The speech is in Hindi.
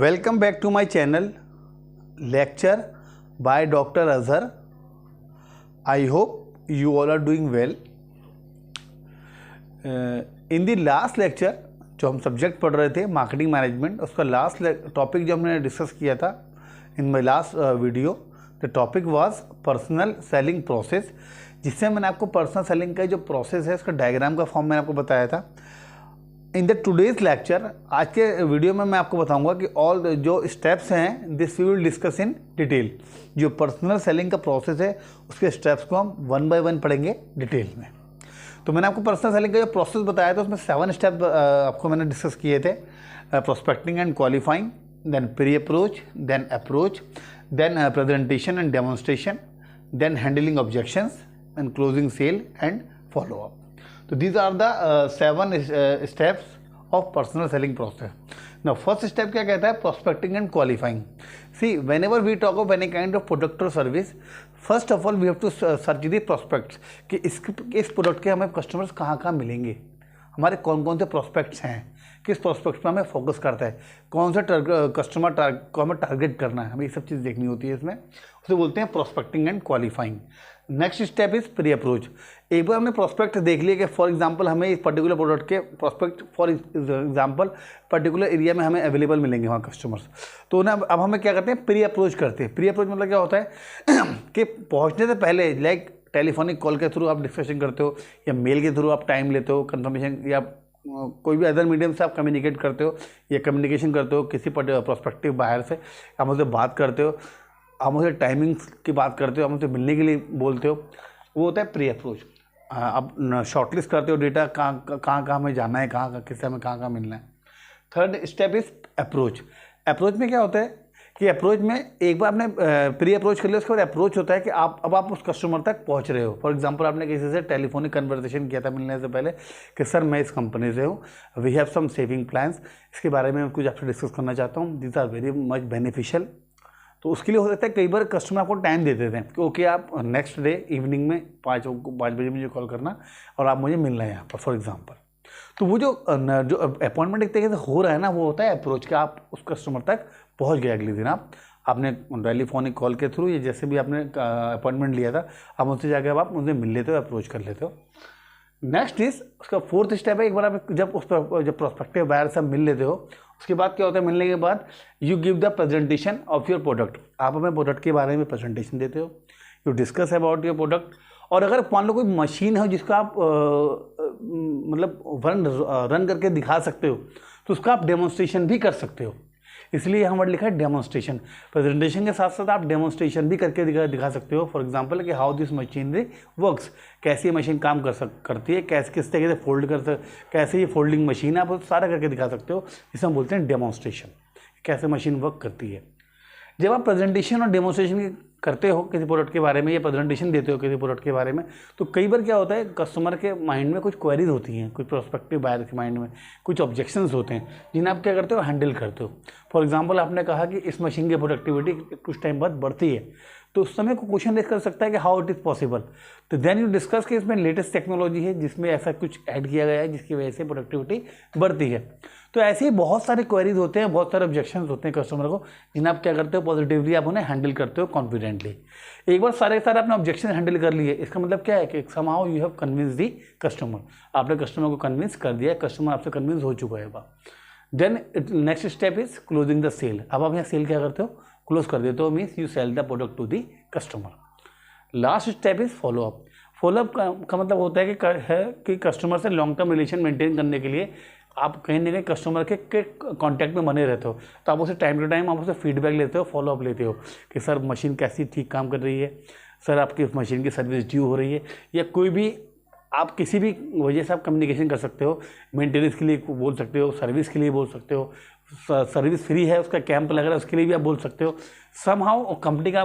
Welcome back to my channel lecture by Dr. Azhar. I hope you all are doing well. In the last lecture जो हम सब्जेक्ट पढ़ रहे थे मार्केटिंग मैनेजमेंट, उसका लास्ट टॉपिक जो हमने डिस्कस किया था in my last video, the topic was personal selling process, जिससे मैंने आपको पर्सनल सेलिंग का जो प्रोसेस है उसका डायग्राम का फॉर्म मैंने आपको बताया था. इन द टुडेज लेक्चर, आज के वीडियो में मैं आपको बताऊंगा कि ऑल जो स्टेप्स हैं this we will discuss in detail. जो पर्सनल सेलिंग का प्रोसेस है उसके स्टेप्स को हम वन बाय वन पढ़ेंगे डिटेल में. तो मैंने आपको पर्सनल सेलिंग का जो प्रोसेस बताया था उसमें 7 स्टेप आपको मैंने डिस्कस किए थे. Prospecting and qualifying, then pre approach, then approach, then presentation and demonstration, then handling objections and closing sale and follow up. So these are the 7 steps of personal selling process. Now first step क्या कहता है? Prospecting and qualifying. See, whenever we talk of any kind of product or service, first of all we have to search the prospects कि इस प्रोडक्ट के हमें कस्टमर्स कहाँ मिलेंगे, हमारे कौन कौन से प्रोस्पेक्ट्स हैं, किस प्रोस्पेक्ट पर हमें फोकस करता है, कौन सा कस्टमर को हमें टारगेट करना है, हमें ये सब चीज़ देखनी होती है. इसमें उसे बोलते हैं prospecting and qualifying. Next step is pre approach. एक बार हमने प्रोस्पेक्ट देख लिया कि फॉर एग्जांपल हमें इस पर्टिकुलर प्रोडक्ट के prospect for example particular area में हमें अवेलेबल मिलेंगे वहाँ कस्टमर्स, तो ना अब हमें क्या करते हैं, प्री अप्रोच करते हैं. प्री अप्रोच मतलब क्या होता है कि पहुँचने से पहले लाइक टेलीफोनिक कॉल के थ्रू आप डिस्कशन करते हो या मेल के थ्रू आप टाइम लेते हो कंफर्मेशन, या कोई भी अदर मीडियम से आप कम्युनिकेट करते हो या कम्युनिकेशन करते हो किसी प्रोस्पेक्टिव बाहर से, आप उनसे बात करते हो, आप उनसे टाइमिंग्स की बात करते हो, आप उनसे मिलने के लिए बोलते हो, वो होता है प्री अप्रोच. आप शॉर्टलिस्ट करते हो डेटा, कहाँ हमें जाना है, किससे हमें कहाँ मिलना है. Third step is approach. Approach में क्या होता है कि अप्रोच में एक बार आपने प्री अप्रोच कर लिया, उसके बाद अप्रोच होता है कि आप उस कस्टमर तक पहुंच रहे हो. फॉर एग्जांपल आपने किसी से टेलीफोनिक कन्वर्सेशन किया था मिलने से पहले कि सर मैं इस कंपनी से हूँ, we have some saving plans, इसके बारे में कुछ आपसे डिस्कस करना चाहता हूँ, this are very much beneficial. तो उसके लिए हो सकता है कई बार कस्टमर आपको टाइम दे देते हैं कि ओके आप नेक्स्ट डे इवनिंग में 5 बजे मुझे कॉल करना और आप मुझे मिलना है यहाँ पर फॉर एग्जांपल. तो वो जो अपॉइंटमेंट एक तरीके से हो रहा है ना, वो होता है अप्रोच का. आप उस कस्टमर तक पहुँच गए अगले दिन, आपने टेलीफोनिक कॉल के थ्रू या जैसे भी आपने अपॉइंटमेंट लिया था, आप उनसे जाकर आप उनसे मिल लेते हो, अप्रोच कर लेते हो. नेक्स्ट इज उसका फोर्थ स्टेप है, एक बार आप जब प्रोस्पेक्टिव बायर से मिल लेते हो, उसके बाद क्या होता है, मिलने के बाद you give the presentation of your product. आप हमें प्रोडक्ट के बारे में प्रेजेंटेशन देते हो, you discuss about your product. और अगर मान लो कोई मशीन है जिसका आप मतलब रन करके दिखा सकते हो, तो उसका आप डेमोन्स्ट्रेशन भी कर सकते हो. इसलिए यहाँ वर्ड लिखा है डेमोन्स्ट्रेशन. प्रेजेंटेशन के साथ साथ आप डेमोन्स्ट्रेशन भी करके दिखा सकते हो. फॉर एग्जांपल कि हाउ दिस मशीनरी वर्क्स, कैसे ये मशीन काम करती है, किस तरीके से फोल्ड कैसे ये फोल्डिंग मशीन है, आप सारा करके दिखा सकते हो. इसे हम बोलते हैं डेमोन्स्ट्रेशन, कैसे मशीन वर्क करती है. जब आप प्रेजेंटेशन और डेमोन्स्ट्रेशन करते हो किसी प्रोडक्ट के बारे में या प्रेजेंटेशन देते हो किसी प्रोडक्ट के बारे में, तो कई बार क्या होता है कस्टमर के माइंड में कुछ क्वेरीज होती हैं, कुछ प्रोस्पेक्टिव बायर के माइंड में कुछ ऑब्जेक्शंस होते हैं जिन्हें आप क्या करते हो, हैंडल करते हो. फॉर एग्जांपल आपने कहा कि इस मशीन की प्रोडक्टिविटी कुछ टाइम बाद बढ़ती है, तो उस समय को क्वेश्चन रेज कर सकता है कि हाउ इट इज़ पॉसिबल. तो देन यू डिस्कस कि इसमें लेटेस्ट टेक्नोलॉजी है जिसमें ऐसा कुछ ऐड किया गया है जिसकी वजह से प्रोडक्टिविटी बढ़ती है. तो ऐसे ही बहुत सारे क्वेरीज होते हैं, बहुत सारे ऑब्जेक्शंस होते हैं कस्टमर को, जिन्हें आप क्या करते हो, पॉजिटिवली आप उन्हें हैंडल करते हो कॉन्फिडेंटली. एक बार सारे आपने ऑब्जेक्शन हैंडल कर लिए, इसका मतलब क्या है कि somehow you have convince the customer. आपने कस्टमर को कन्विंस कर दिया, कस्टमर आपसे कन्विंस हो चुका है. Then next step is closing the sale. अब आप यहाँ सेल क्या करते हो, क्लोज कर देते हो, means you sell the product to the customer. Last step is follow up. Follow up का मतलब होता है कि कस्टमर से लॉन्ग टर्म रिलेशन मेंटेन करने के लिए आप कहीं ना कहीं कस्टमर के कांटेक्ट में बने रहते हो. तो आप उसे टाइम टू टाइम आप उसे फीडबैक लेते हो, फॉलो अप लेते हो कि सर मशीन कैसी ठीक काम कर रही है, सर आपकी मशीन की सर्विस ड्यू हो रही है, या कोई भी आप किसी भी वजह से आप कम्युनिकेशन कर सकते हो. मेंटेनेंस के लिए बोल सकते हो, सर्विस के लिए बोल सकते हो, सर्विस फ्री है उसका कैंप लग रहा है उसके लिए भी आप बोल सकते हो. समहाउ कंपनी का